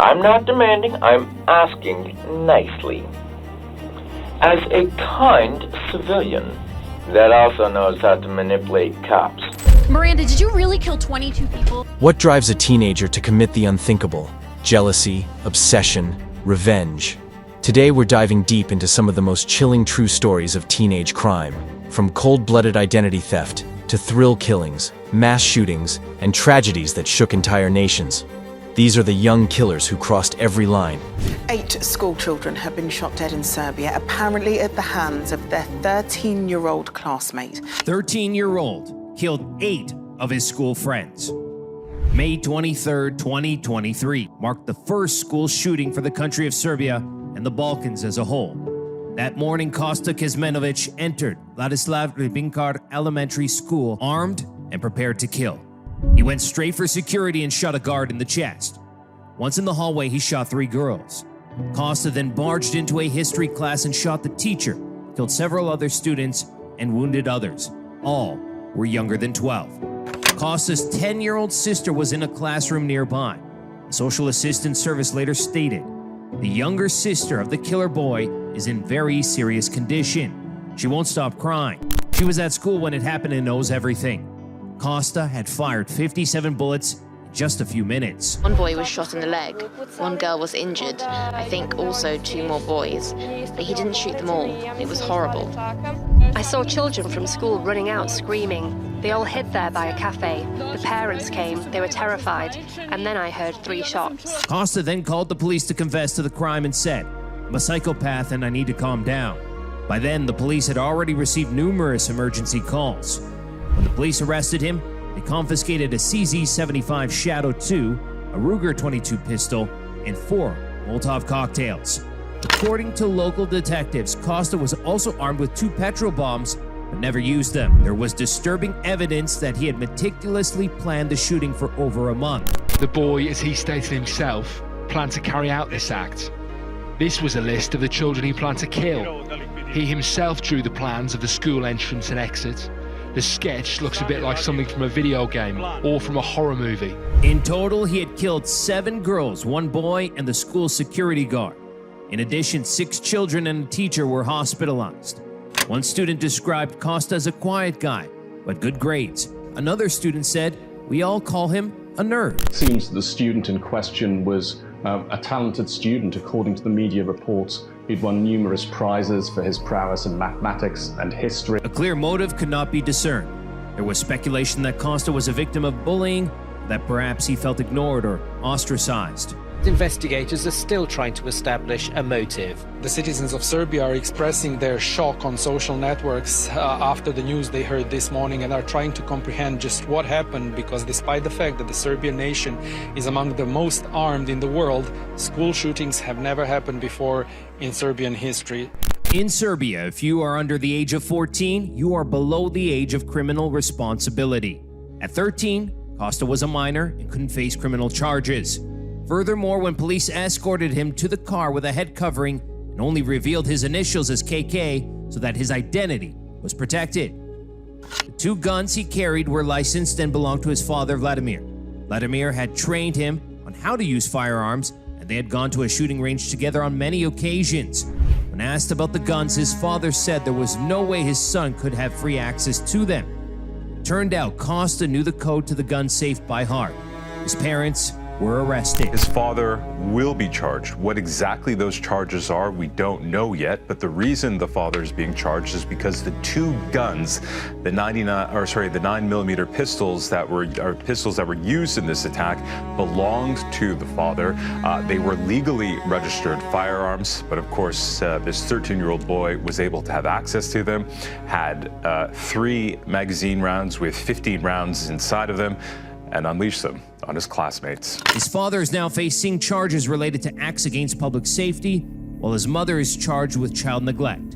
I'm not demanding, I'm asking nicely. As a kind civilian that also knows how to manipulate cops. Miranda, did you really kill 22 people? What drives a teenager to commit the unthinkable? Jealousy, obsession, revenge. Today we're diving deep into some of the most chilling true stories of teenage crime. From cold-blooded identity theft to thrill killings, mass shootings, and tragedies that shook entire nations. These are the young killers who crossed every line. 8 school children have been shot dead in Serbia, apparently at the hands of their 13-year-old classmate. 13-year-old killed 8 of his school friends. May 23, 2023 marked the first school shooting for the country of Serbia and the Balkans as a whole. That morning, Kosta Kecmanović entered Ladislav Ribnikar Elementary School armed and prepared to kill. He went straight for security and shot a guard in the chest. Once in the hallway, he shot 3 girls. Kosta then barged into a history class and shot the teacher, killed several other students, and wounded others. All were younger than 12. Kosta's 10-year-old sister was in a classroom nearby. The social assistance service later stated, the younger sister of the killer boy is in very serious condition. She won't stop crying. She was at school when it happened and knows everything. Kosta had fired 57 bullets in just a few minutes. One boy was shot in the leg, one girl was injured, I think also 2 more boys, but he didn't shoot them all. It was horrible. I saw children from school running out screaming. They all hid there by a cafe. The parents came, they were terrified, and then I heard 3 shots. Kosta then called the police to confess to the crime and said, I'm a psychopath and I need to calm down. By then, the police had already received numerous emergency calls. When the police arrested him, they confiscated a CZ-75 Shadow 2, a Ruger 22 pistol, and 4 Molotov cocktails. According to local detectives, Kosta was also armed with 2 petrol bombs, but never used them. There was disturbing evidence that he had meticulously planned the shooting for over a month. The boy, as he stated himself, planned to carry out this act. This was a list of the children he planned to kill. He himself drew the plans of the school entrance and exit. The sketch looks a bit like something from a video game or from a horror movie. In total, he had killed 7 girls, 1 boy, and the school security guard. In addition, 6 children and a teacher were hospitalized. One student described Kosta as a quiet guy, but good grades. Another student said, we all call him a nerd. It seems that the student in question was a talented student, according to the media reports. He'd won numerous prizes for his prowess in mathematics and history. A clear motive could not be discerned. There was speculation that Kosta was a victim of bullying, that perhaps he felt ignored or ostracized. Investigators are still trying to establish a motive. The citizens of Serbia are expressing their shock on social networks after the news they heard this morning and are trying to comprehend just what happened, because despite the fact that the Serbian nation is among the most armed in the world, school shootings have never happened before in Serbian history. In Serbia, if you are under the age of 14, you are below the age of criminal responsibility. At 13, Kosta was a minor and couldn't face criminal charges. Furthermore, when police escorted him to the car with a head covering and only revealed his initials as KK so that his identity was protected. The 2 guns he carried were licensed and belonged to his father, Vladimir. Vladimir had trained him on how to use firearms, and they had gone to a shooting range together on many occasions. When asked about the guns, his father said there was no way his son could have free access to them. It turned out Kosta knew the code to the gun safe by heart. His parents were arrested. His father will be charged. What exactly those charges are, we don't know yet, but the reason the father is being charged is because the 2 guns, the 9mm pistols that were used in this attack belonged to the father. They were legally registered firearms, but of course this 13-year-old boy was able to have access to them, had 3 magazine rounds with 15 rounds inside of them, and unleash them on his classmates. His father is now facing charges related to acts against public safety, while his mother is charged with child neglect.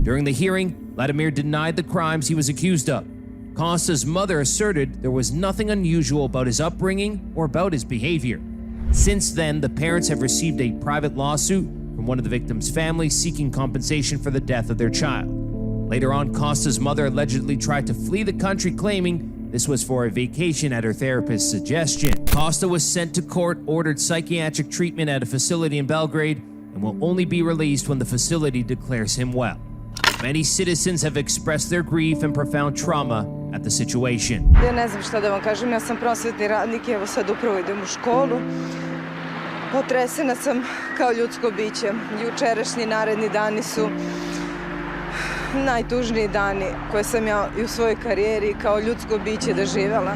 During the hearing, Vladimir denied the crimes he was accused of. Kosta's mother asserted there was nothing unusual about his upbringing or about his behavior. Since then, the parents have received a private lawsuit from one of the victims' families seeking compensation for the death of their child. Later on, Kosta's mother allegedly tried to flee the country, claiming This was for a vacation at her therapist's suggestion. Kosta was sent to court, ordered psychiatric treatment at a facility in Belgrade, and will only be released when the facility declares him well. Many citizens have expressed their grief and profound trauma at the situation. Ja ne znam šta da vam kažem, ja sam prosvetni radnik i evo sad upravo idem u školu. Potresena sam kao ljudsko biće. Jučerašnji naredni dani su najtužniji dani koje sam ja i u svojoj karijeri kao ljudsko biće doživjela.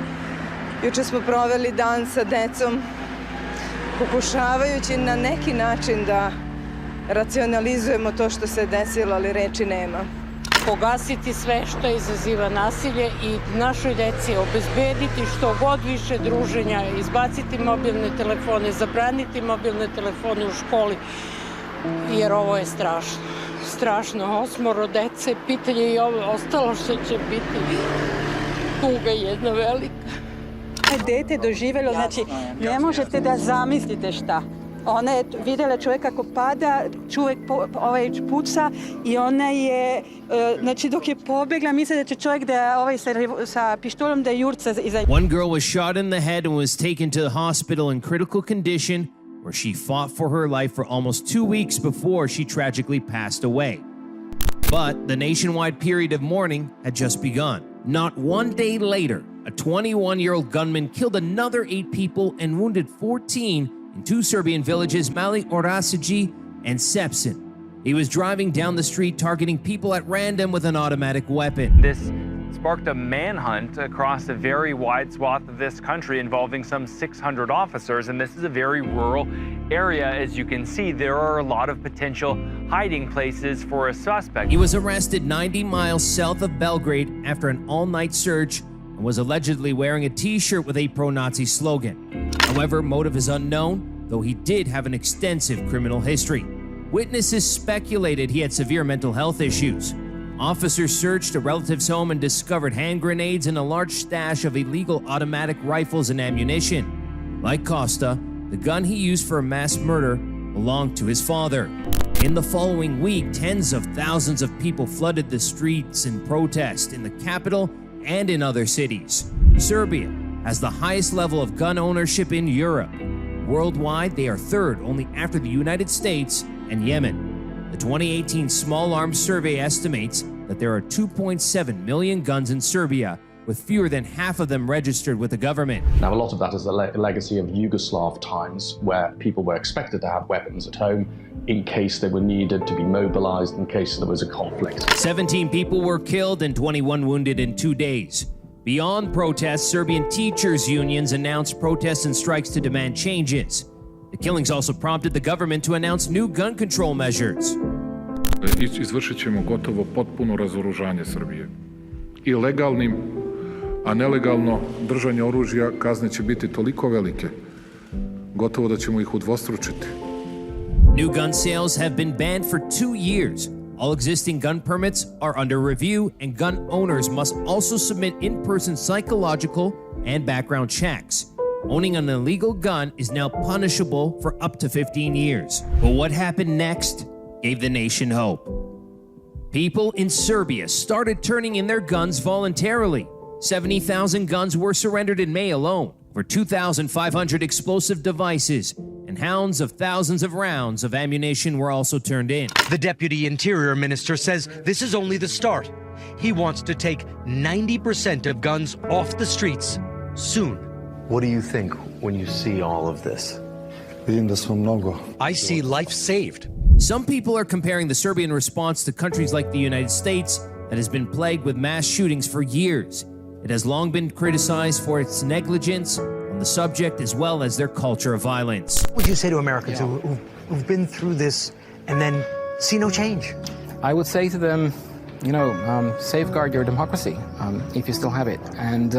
Juče smo proveli dan sa decom, pokušavajući na neki način da racionalizujemo to što se desilo, ali reči nema. Pogasiti sve što izaziva nasilje i našoj deci obezbediti što god više druženja, izbaciti mobilne telefone, zabraniti mobilne telefone u školi, jer ovo je strašno. Strašno, 8 dece, pitanje je i ovo ostalo što će biti tuga jedna velika. Dete doživjelo, znači ne možete da zamislite šta. Ona je vidjela čovjeka kako pada, čovjek puca i ona je, znači dok je pobjegla, misle da će čovjek da sa pištolom da jurca iza. One girl was shot in the head and was taken to the hospital in critical condition, where she fought for her life for almost 2 weeks before she tragically passed away. But the nationwide period of mourning had just begun. Not one day later, a 21-year-old gunman killed another 8 people and wounded 14 in 2 Serbian villages, Mali Orašije and Sepsin. He was driving down the street targeting people at random with an automatic weapon. This sparked a manhunt across a very wide swath of this country involving some 600 officers, and this is a very rural area. As you can see, there are a lot of potential hiding places for a suspect. He was arrested 90 miles south of Belgrade after an all-night search and was allegedly wearing a t-shirt with a pro-Nazi slogan. However, motive is unknown, though he did have an extensive criminal history. Witnesses speculated he had severe mental health issues. Officers searched a relative's home and discovered hand grenades and a large stash of illegal automatic rifles and ammunition. Like Kosta, the gun he used for a mass murder belonged to his father. In the following week, tens of thousands of people flooded the streets in protest in the capital and in other cities. Serbia has the highest level of gun ownership in Europe. Worldwide, they are third only after the United States and Yemen. The 2018 Small Arms Survey estimates that there are 2.7 million guns in Serbia, with fewer than half of them registered with the government. Now, a lot of that is the legacy of Yugoslav times, where people were expected to have weapons at home in case they were needed to be mobilized in case there was a conflict. 17 people were killed and 21 wounded in 2 days. Beyond protests, Serbian teachers' unions announced protests and strikes to demand changes. The killings also prompted the government to announce new gun control measures. Izvršit ćemo gotovo potpuno razoružanje Srbije. I legalnim, a nelegalno držanje oružja kazne će biti toliko velike, gotovo da ćemo ih udvostručiti. New gun sales have been banned for 2 years. All existing gun permits are under review, and gun owners must also submit in-person psychological and background checks. Owning an illegal gun is now punishable for up to 15 years. But what happened next gave the nation hope. People in Serbia started turning in their guns voluntarily. 70,000 guns were surrendered in May alone. Over 2,500 explosive devices and hounds of thousands of rounds of ammunition were also turned in. The Deputy Interior Minister says this is only the start. He wants to take 90% of guns off the streets soon. What do you think when you see all of this? I see life saved. Some people are comparing the Serbian response to countries like the United States that has been plagued with mass shootings for years. It has long been criticized for its negligence on the subject as well as their culture of violence. What would you say to Americans who've been through this and then see no change? I would say to them, safeguard your democracy if you still have it, and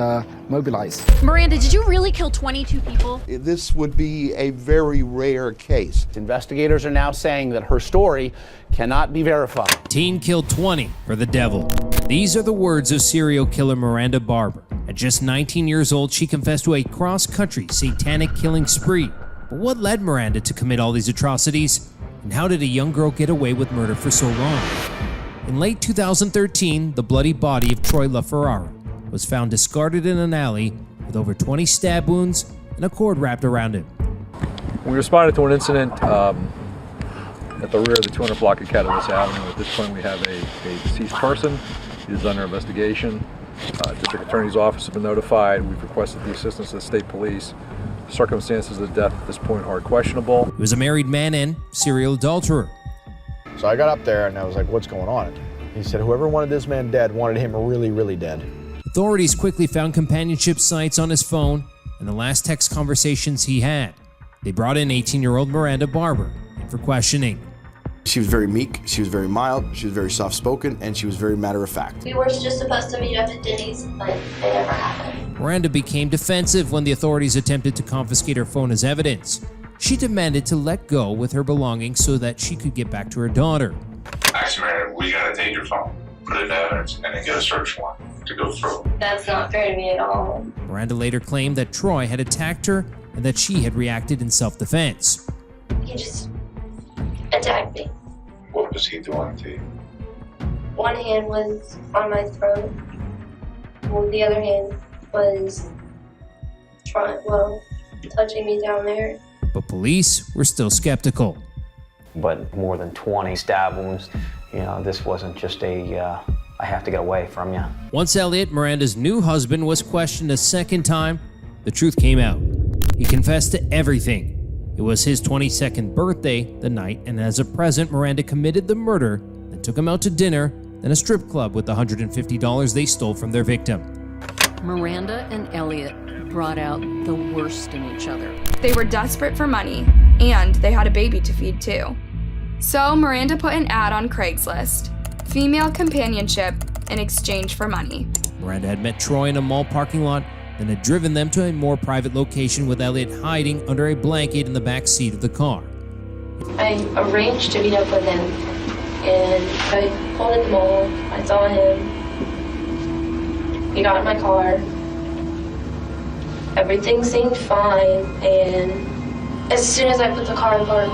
mobilize. Miranda, did you really kill 22 people? This would be a very rare case. Investigators are now saying that her story cannot be verified. Teen killed 20 for the devil. These are the words of serial killer Miranda Barber. At just 19 years old, she confessed to a cross-country satanic killing spree. But what led Miranda to commit all these atrocities? And how did a young girl get away with murder for so long? In late 2013, the bloody body of Troy LaFerrara was found discarded in an alley with over 20 stab wounds and a cord wrapped around him. We responded to an incident at the rear of the 200 block of Catalyst Avenue. At this point, we have a deceased person. He is under investigation. District Attorney's Office has been notified. We've requested the assistance of the state police. Circumstances of the death at this point are questionable. He was a married man and serial adulterer. So I got up there and I was like, what's going on? He said, whoever wanted this man dead wanted him really, really dead. Authorities quickly found companionship sites on his phone and the last text conversations he had. They brought in 18-year-old Miranda Barber in for questioning. She was very meek, she was very mild, she was very soft-spoken, and she was very matter-of-fact. We were just supposed to meet up at Denny's, but it never happened. Miranda became defensive when the authorities attempted to confiscate her phone as evidence. She demanded to let go with her belongings so that she could get back to her daughter. Actually, Miranda, we gotta take your phone, put it in evidence, and then get a search warrant to go through. That's not fair to me at all. Miranda later claimed that Troy had attacked her and that she had reacted in self-defense. He just attacked me. What was he doing to you? One hand was on my throat, while the other hand was touching me down there. But police were still skeptical. But more than 20 stab wounds, this wasn't just I have to get away from you. Once Elliot, Miranda's new husband, was questioned a second time, the truth came out. He confessed to everything. It was his 22nd birthday the night, and as a present, Miranda committed the murder, then took him out to dinner, then a strip club with the $150 they stole from their victim. Miranda and Elliot brought out the worst in each other. They were desperate for money, and they had a baby to feed too. So Miranda put an ad on Craigslist, female companionship in exchange for money. Miranda had met Troy in a mall parking lot, then had driven them to a more private location with Elliot hiding under a blanket in the back seat of the car. I arranged to meet up with him, and I pulled at the mall. I saw him. He got in my car. Everything seemed fine, and as soon as I put the car in park,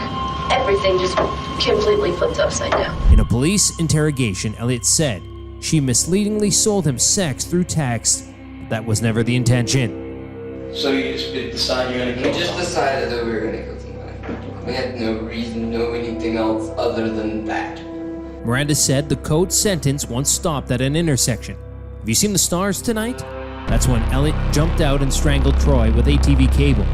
everything just completely flipped upside down. In a police interrogation, Elliot said she misleadingly sold him sex through text. That was never the intention. So you just decided you're gonna kill someone? We just decided that we were gonna kill somebody. We had no reason, no anything else other than that. Miranda said the code sentence once stopped at an intersection. Have you seen the stars tonight? That's when Elliot jumped out and strangled Troy with ATV cable.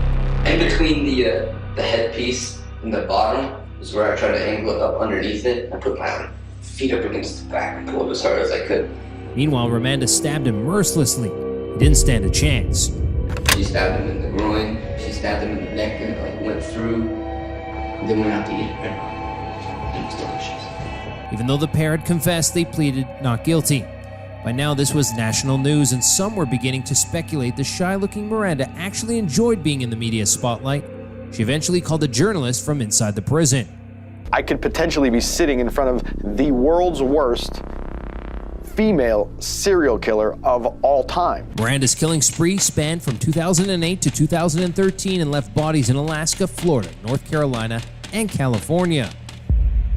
In between the headpiece and the bottom is where I tried to angle it up underneath it. I put my feet up against the back and pulled as hard as I could. Meanwhile, Miranda stabbed him mercilessly. He didn't stand a chance. She stabbed him in the groin, she stabbed him in the neck, and it went through, and then went out to eat it. It was delicious. Even though the pair had confessed, they pleaded not guilty. By now, this was national news, and some were beginning to speculate the shy-looking Miranda actually enjoyed being in the media spotlight. She eventually called a journalist from inside the prison. I could potentially be sitting in front of the world's worst female serial killer of all time. Miranda's killing spree spanned from 2008 to 2013 and left bodies in Alaska, Florida, North Carolina, and California.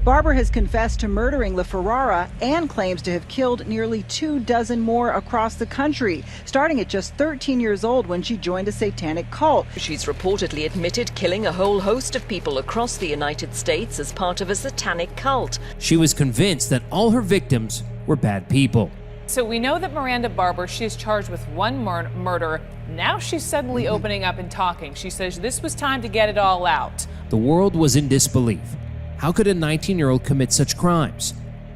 Barber has confessed to murdering LaFerrara and claims to have killed nearly 24 more across the country, starting at just 13 years old when she joined a satanic cult. She's reportedly admitted killing a whole host of people across the United States as part of a satanic cult. She was convinced that all her victims were bad people. So we know that Miranda Barber, she is charged with one murder. Now she's suddenly opening up and talking. She says this was time to get it all out. The world was in disbelief. How could a 19-year-old commit such crimes?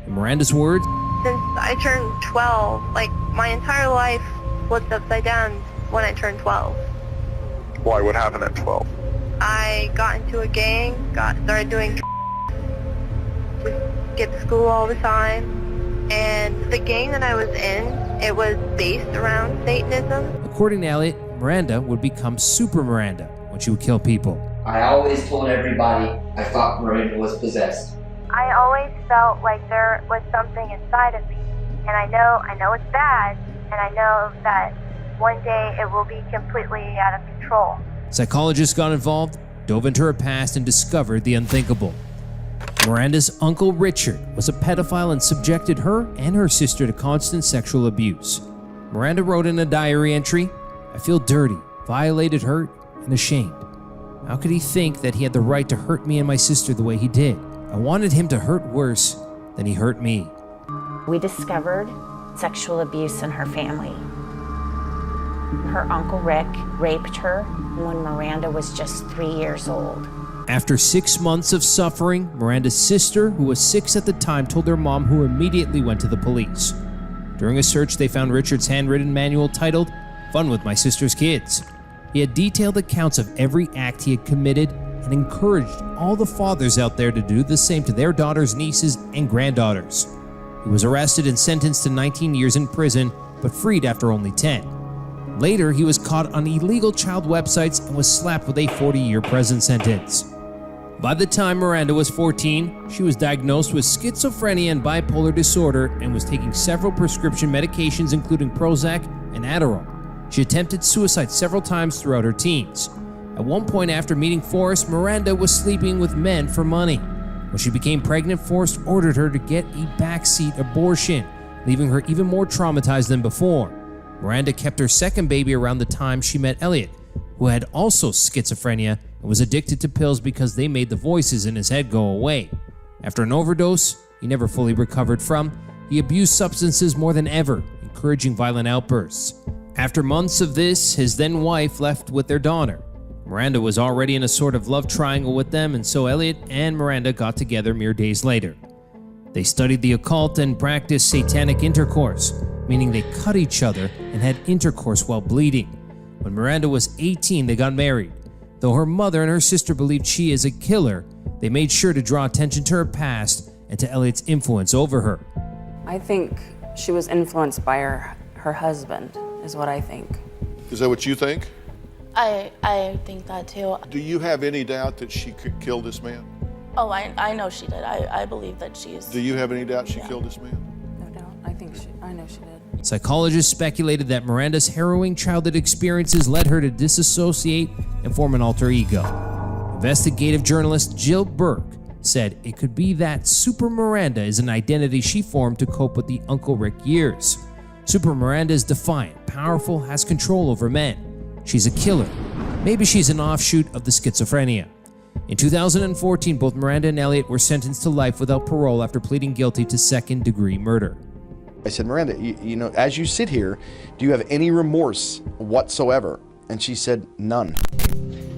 In Miranda's words, Since I turned 12, my entire life flipped upside down when I turned 12. Why? What happened at 12? I got into a gang, started doing just skip school all the time. And the gang that I was in, it was based around Satanism. According to Elliot, Miranda would become Super Miranda when she would kill people. I always told everybody I thought Miranda was possessed. I always felt like there was something inside of me. And I know it's bad, and I know that one day it will be completely out of control. Psychologists got involved, dove into her past, and discovered the unthinkable. Miranda's uncle Richard was a pedophile and subjected her and her sister to constant sexual abuse. Miranda wrote in a diary entry, "I feel dirty, violated, hurt, and ashamed. How could he think that he had the right to hurt me and my sister the way he did? I wanted him to hurt worse than he hurt me." We discovered sexual abuse in her family. Her Uncle Rick raped her when Miranda was just 3 years old. After 6 months of suffering, Miranda's sister, who was 6 at the time, told her mom, who immediately went to the police. During a search, they found Richard's handwritten manual titled, "Fun with My Sister's Kids." He had detailed accounts of every act he had committed and encouraged all the fathers out there to do the same to their daughters, nieces, and granddaughters. He was arrested and sentenced to 19 years in prison, but freed after only 10. Later, he was caught on illegal child websites and was slapped with a 40-year prison sentence. By the time Miranda was 14, she was diagnosed with schizophrenia and bipolar disorder and was taking several prescription medications, including Prozac and Adderall. She attempted suicide several times throughout her teens. At one point after meeting Forrest, Miranda was sleeping with men for money. When she became pregnant, Forrest ordered her to get a backseat abortion, leaving her even more traumatized than before. Miranda kept her second baby around the time she met Elliot, who had also schizophrenia and was addicted to pills because they made the voices in his head go away. After an overdose he never fully recovered from, he abused substances more than ever, encouraging violent outbursts. After months of this, his then wife left with their daughter. Miranda was already in a sort of love triangle with them, and so Elliot and Miranda got together mere days later. They studied the occult and practiced satanic intercourse, meaning they cut each other and had intercourse while bleeding. When Miranda was 18, they got married. Though her mother and her sister believed she is a killer, they made sure to draw attention to her past and to Elliot's influence over her. I think she was influenced by her husband, is what I think. Is that what you think? I think that too. Do you have any doubt that she could kill this man? Oh, I know she did. I believe that she's... Do you have any doubt she killed this man? No doubt. I know she did. Psychologists speculated that Miranda's harrowing childhood experiences led her to disassociate and form an alter ego. Investigative journalist Jill Burke said it could be that Super Miranda is an identity she formed to cope with the Uncle Rick years. Super Miranda is defiant, powerful, has control over men. She's a killer. Maybe she's an offshoot of the schizophrenia. In 2014, both Miranda and Elliot were sentenced to life without parole after pleading guilty to second-degree murder. I said, Miranda, you know, as you sit here, do you have any remorse whatsoever? And she said, none.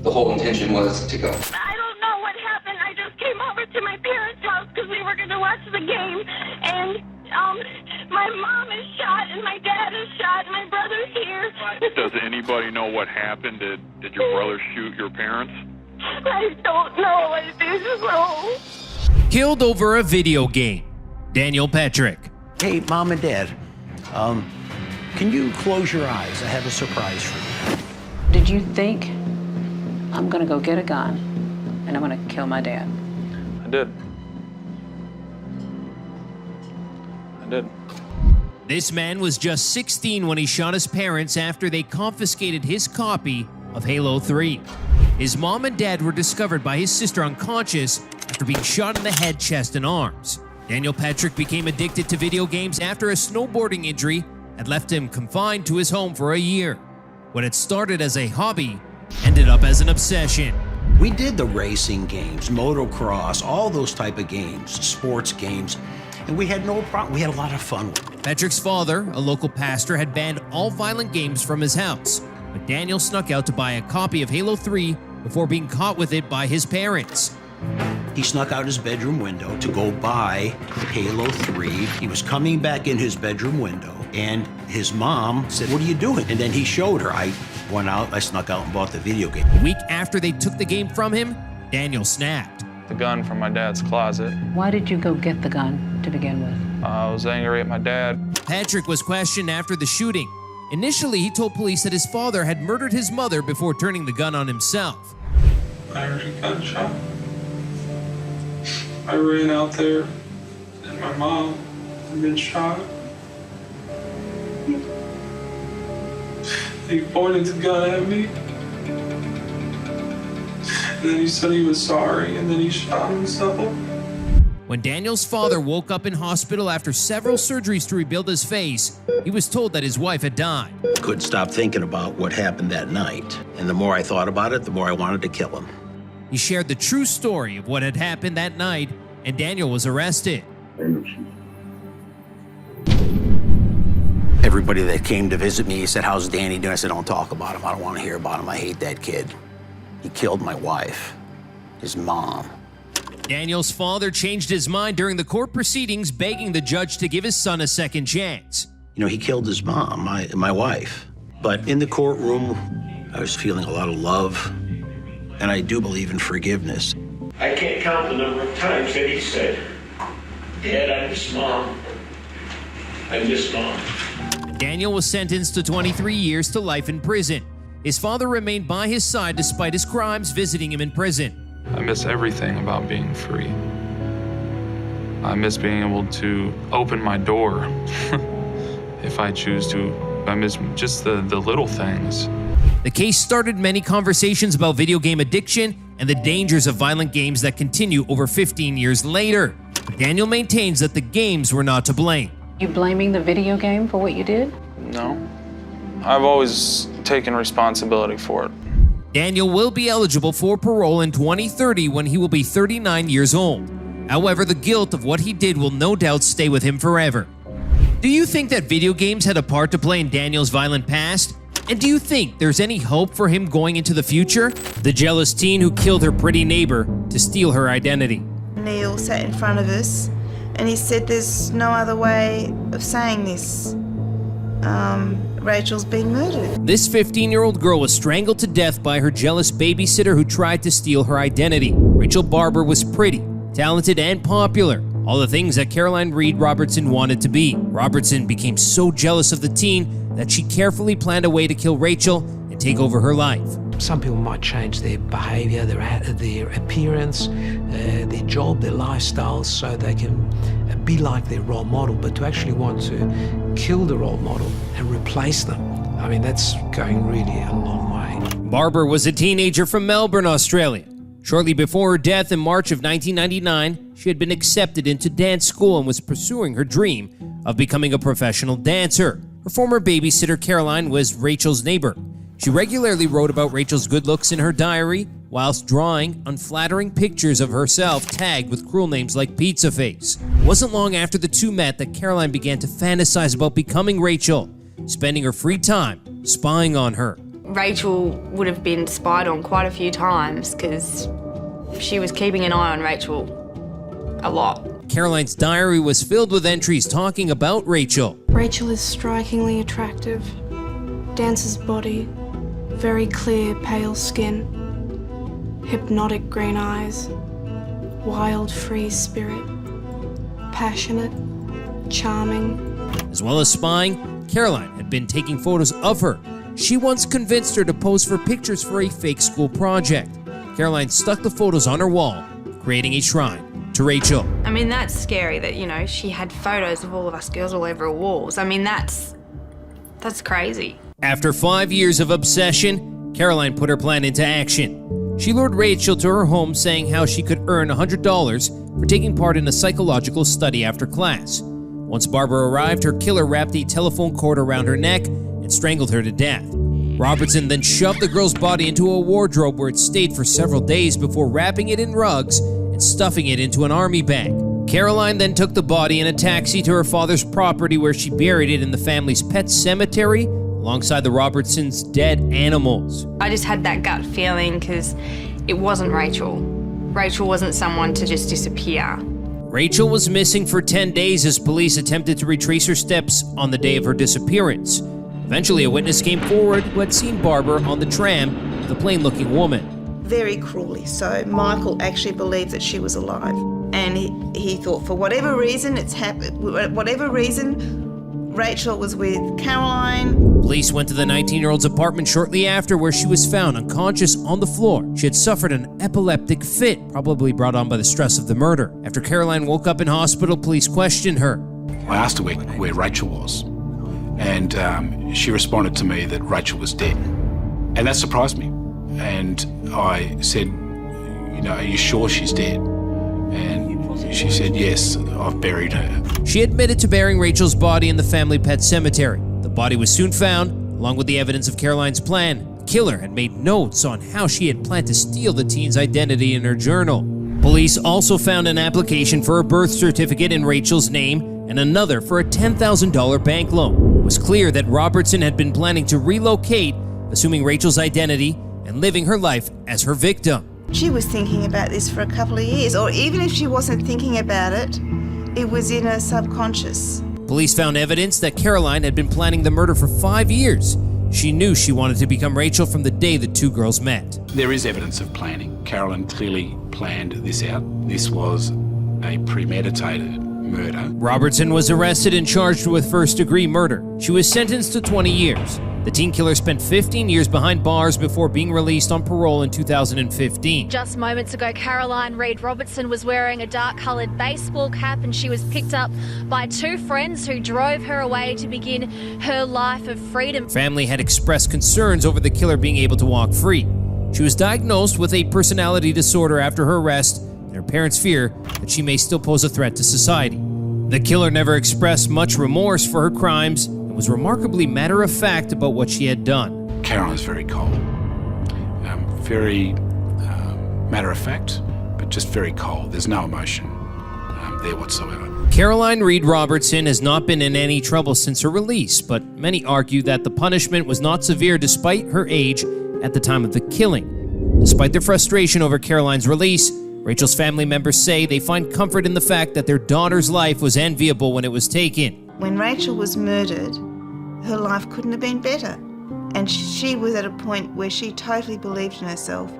The whole intention was to go. I don't know what happened. I just came over to my parents' house because we were going to watch the game. And my mom is shot and my dad is shot and my brother's here. Does anybody know what happened? Did your brother shoot your parents? I don't know. I think so. Killed over a video game. Daniel Patrick. Hey, Mom and Dad, can you close your eyes? I have a surprise for you. Did you think I'm gonna go get a gun and I'm gonna kill my dad? I did. This man was just 16 when he shot his parents after they confiscated his copy of Halo 3. His mom and dad were discovered by his sister unconscious after being shot in the head, chest, and arms. Daniel Patrick became addicted to video games after a snowboarding injury had left him confined to his home for a year. What had started as a hobby ended up as an obsession. We did the racing games, motocross, all those type of games, sports games, and we had no problem. We had a lot of fun with it. Patrick's father, a local pastor, had banned all violent games from his house, but Daniel snuck out to buy a copy of Halo 3 before being caught with it by his parents. He snuck out his bedroom window to go buy Halo 3. He was coming back in his bedroom window, and his mom said, "What are you doing?" And then he showed her. I went out, I snuck out and bought the video game. A week after they took the game from him, Daniel snapped. The gun from my dad's closet. Why did you go get the gun to begin with? I was angry at my dad. Patrick was questioned after the shooting. Initially, he told police that his father had murdered his mother before turning the gun on himself. I heard a gunshot. I ran out there, and my mom had been shot. He pointed the gun at me, and then he said he was sorry, and then he shot himself. When Daniel's father woke up in hospital after several surgeries to rebuild his face, he was told that his wife had died. Couldn't stop thinking about what happened that night. And the more I thought about it, the more I wanted to kill him. He shared the true story of what had happened that night, and Daniel was arrested. Everybody that came to visit me said, "How's Danny doing?" I said, "Don't talk about him. I don't want to hear about him. I hate that kid. He killed my wife, his mom." Daniel's father changed his mind during the court proceedings, begging the judge to give his son a second chance. You know, he killed his mom, my wife. But in the courtroom, I was feeling a lot of love, and I do believe in forgiveness. I can't count the number of times that he said, "Dad, I miss Mom. I miss Mom." Daniel was sentenced to 23 years to life in prison. His father remained by his side despite his crimes, visiting him in prison. I miss everything about being free. I miss being able to open my door if I choose to. I miss just the little things. The case started many conversations about video game addiction and the dangers of violent games that continue over 15 years later. Daniel maintains that the games were not to blame. You blaming the video game for what you did? No. I've always taken responsibility for it. Daniel will be eligible for parole in 2030 when he will be 39 years old. However, the guilt of what he did will no doubt stay with him forever. Do you think that video games had a part to play in Daniel's violent past? And do you think there's any hope for him going into the future? The jealous teen who killed her pretty neighbor to steal her identity. Neil sat in front of us and he said there's no other way of saying this. Rachel's been murdered. This 15-year-old girl was strangled to death by her jealous babysitter who tried to steal her identity. Rachel Barber was pretty, talented, and popular. All the things that Caroline Reed Robertson wanted to be. Robertson became so jealous of the teen that she carefully planned a way to kill Rachel and take over her life. Some people might change their behaviour, their appearance, their job, their lifestyles, so they can be like their role model, but to actually want to kill the role model and replace them, I mean, that's going really a long way. Barber was a teenager from Melbourne, Australia. Shortly before her death in March of 1999, she had been accepted into dance school and was pursuing her dream of becoming a professional dancer. Her former babysitter, Caroline, was Rachel's neighbor. She regularly wrote about Rachel's good looks in her diary, whilst drawing unflattering pictures of herself tagged with cruel names like Pizza Face. It wasn't long after the two met that Caroline began to fantasize about becoming Rachel, spending her free time spying on her. Rachel would have been spied on quite a few times because she was keeping an eye on Rachel a lot. Caroline's diary was filled with entries talking about Rachel. Rachel is strikingly attractive. Dancer's body, very clear, pale skin, hypnotic green eyes, wild, free spirit, passionate, charming. As well as spying, Caroline had been taking photos of her. She once convinced her to pose for pictures for a fake school project. Caroline stuck the photos on her wall, creating a shrine to Rachel. I mean, that's scary that, you know, she had photos of all of us girls all over her walls. I mean, that's crazy. After 5 years of obsession, Caroline put her plan into action. She lured Rachel to her home, saying how she could earn $100 for taking part in a psychological study after class. Once Barbara arrived, her killer wrapped a telephone cord around her neck and strangled her to death. Robertson then shoved the girl's body into a wardrobe where it stayed for several days before wrapping it in rugs and stuffing it into an army bag. Caroline then took the body in a taxi to her father's property where she buried it in the family's pet cemetery alongside the Robertsons' dead animals. I just had that gut feeling because it wasn't Rachel. Rachel wasn't someone to just disappear. Rachel was missing for 10 days as police attempted to retrace her steps on the day of her disappearance. Eventually, a witness came forward who had seen Barber on the tram with a plain-looking woman. Very cruelly. So Michael actually believed that she was alive. And he thought for whatever reason it's happened, whatever reason, Rachel was with Caroline. Police went to the 19-year-old's apartment shortly after, where she was found unconscious on the floor. She had suffered an epileptic fit, probably brought on by the stress of the murder. After Caroline woke up in hospital, police questioned her. I asked her where Rachel was, and she responded to me that Rachel was dead. And that surprised me. And I said, you know, are you sure she's dead? And She said, yes, I've buried her. She admitted to burying Rachel's body in the family pet cemetery. The body was soon found, along with the evidence of Caroline's plan. The killer had made notes on how she had planned to steal the teen's identity in her journal. Police also found an application for a birth certificate in Rachel's name and another for a $10,000 bank loan. It was clear that Robertson had been planning to relocate, assuming Rachel's identity and living her life as her victim. She was thinking about this for a couple of years, or even if she wasn't thinking about it, it was in her subconscious. Police found evidence that Caroline had been planning the murder for 5 years. She knew she wanted to become Rachel from the day the two girls met. There is evidence of planning. Caroline clearly planned this out. This was a premeditated murder. Robertson was arrested and charged with first-degree murder. She was sentenced to 20 years. The teen killer spent 15 years behind bars before being released on parole in 2015. Just moments ago, Caroline Reed Robertson was wearing a dark-coloured baseball cap, and she was picked up by two friends who drove her away to begin her life of freedom. Family had expressed concerns over the killer being able to walk free. She was diagnosed with a personality disorder after her arrest, and her parents fear that she may still pose a threat to society. The killer never expressed much remorse for her crimes and was remarkably matter-of-fact about what she had done. Caroline's very cold, very matter-of-fact, but just very cold. There's no emotion there whatsoever. Caroline Reed Robertson has not been in any trouble since her release, but many argue that the punishment was not severe despite her age at the time of the killing. Despite their frustration over Caroline's release, Rachel's family members say they find comfort in the fact that their daughter's life was enviable when it was taken. When Rachel was murdered, her life couldn't have been better. And she was at a point where she totally believed in herself.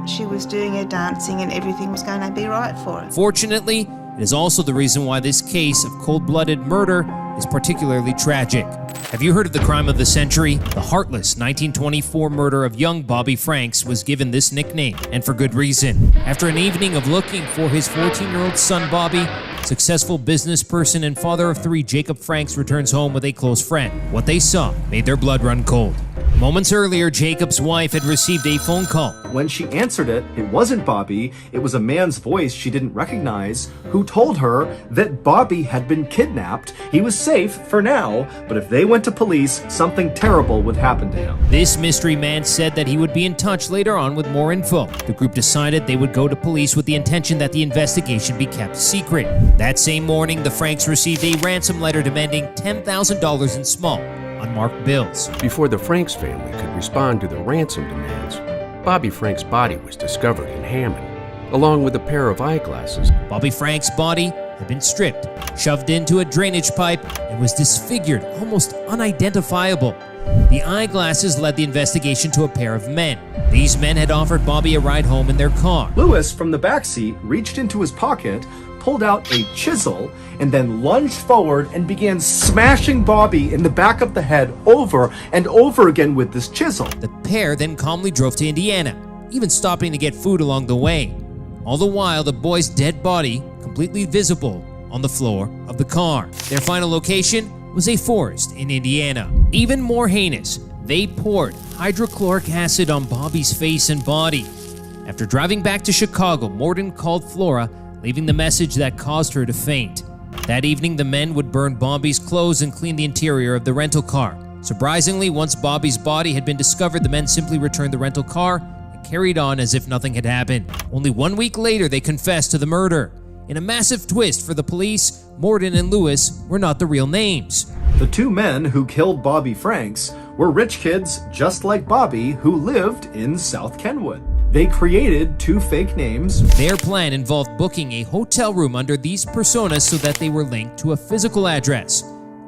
She was doing her dancing and everything was going to be right for her. Fortunately, it is also the reason why this case of cold-blooded murder is particularly tragic. Have you heard of the crime of the century? The heartless 1924 murder of young Bobby Franks was given this nickname, and for good reason. After an evening of looking for his 14-year-old son Bobby, successful business person and father of three Jacob Franks returns home with a close friend. What they saw made their blood run cold. Moments earlier, Jacob's wife had received a phone call. When she answered it, it wasn't Bobby. It was a man's voice she didn't recognize who told her that Bobby had been kidnapped. He was safe for now, but if they went to police, something terrible would happen to him. This mystery man said that he would be in touch later on with more info. The group decided they would go to police with the intention that the investigation be kept secret. That same morning, the Franks received a ransom letter demanding $10,000 in small, unmarked bills. Before the Franks family could respond to the ransom demands, Bobby Frank's body was discovered in Hammond, along with a pair of eyeglasses. Bobby Frank's body had been stripped, shoved into a drainage pipe, and was disfigured, almost unidentifiable. The eyeglasses led the investigation to a pair of men. These men had offered Bobby a ride home in their car. Lewis, from the backseat, reached into his pocket, pulled out a chisel, and then lunged forward and began smashing Bobby in the back of the head over and over again with this chisel. The pair then calmly drove to Indiana, even stopping to get food along the way. All the while, the boy's dead body, completely visible on the floor of the car. Their final location was a forest in Indiana. Even more heinous, they poured hydrochloric acid on Bobby's face and body. After driving back to Chicago, Morton called Flora, leaving the message that caused her to faint. That evening, the men would burn Bobby's clothes and clean the interior of the rental car. Surprisingly, once Bobby's body had been discovered, the men simply returned the rental car and carried on as if nothing had happened. Only 1 week later, they confessed to the murder. In a massive twist for the police, Morton and Lewis were not the real names. The two men who killed Bobby Franks were rich kids just like Bobby who lived in South Kenwood. They created two fake names. Their plan involved booking a hotel room under these personas so that they were linked to a physical address.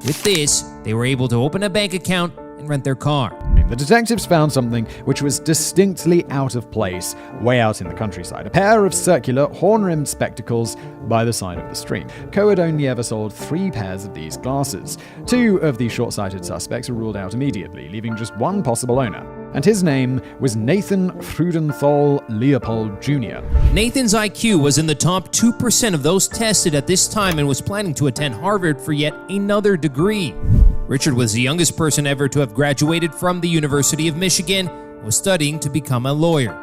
With this, they were able to open a bank account and rent their car. The detectives found something which was distinctly out of place, way out in the countryside. A pair of circular, horn-rimmed spectacles by the side of the stream. Coe had only ever sold 3 pairs of these glasses. 2 of the short-sighted suspects were ruled out immediately, leaving just one possible owner. And his name was Nathan Freudenthal Leopold Jr. Nathan's IQ was in the top 2% of those tested at this time and was planning to attend Harvard for yet another degree. Richard was the youngest person ever to have graduated from the University of Michigan and was studying to become a lawyer.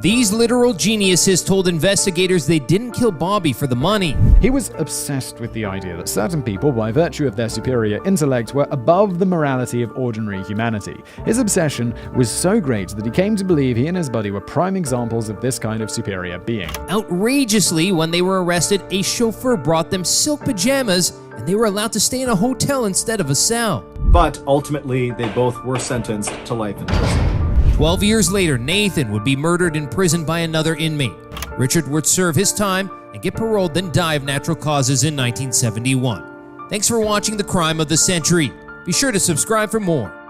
These literal geniuses told investigators they didn't kill Bobby for the money. He was obsessed with the idea that certain people, by virtue of their superior intellect, were above the morality of ordinary humanity. His obsession was so great that he came to believe he and his buddy were prime examples of this kind of superior being. Outrageously, when they were arrested, a chauffeur brought them silk pajamas and they were allowed to stay in a hotel instead of a cell. But ultimately, they both were sentenced to life in prison. 12 years later, Nathan would be murdered in prison by another inmate. Richard would serve his time and get paroled, then die of natural causes in 1971. Thanks for watching The Crime of the Century. Be sure to subscribe for more.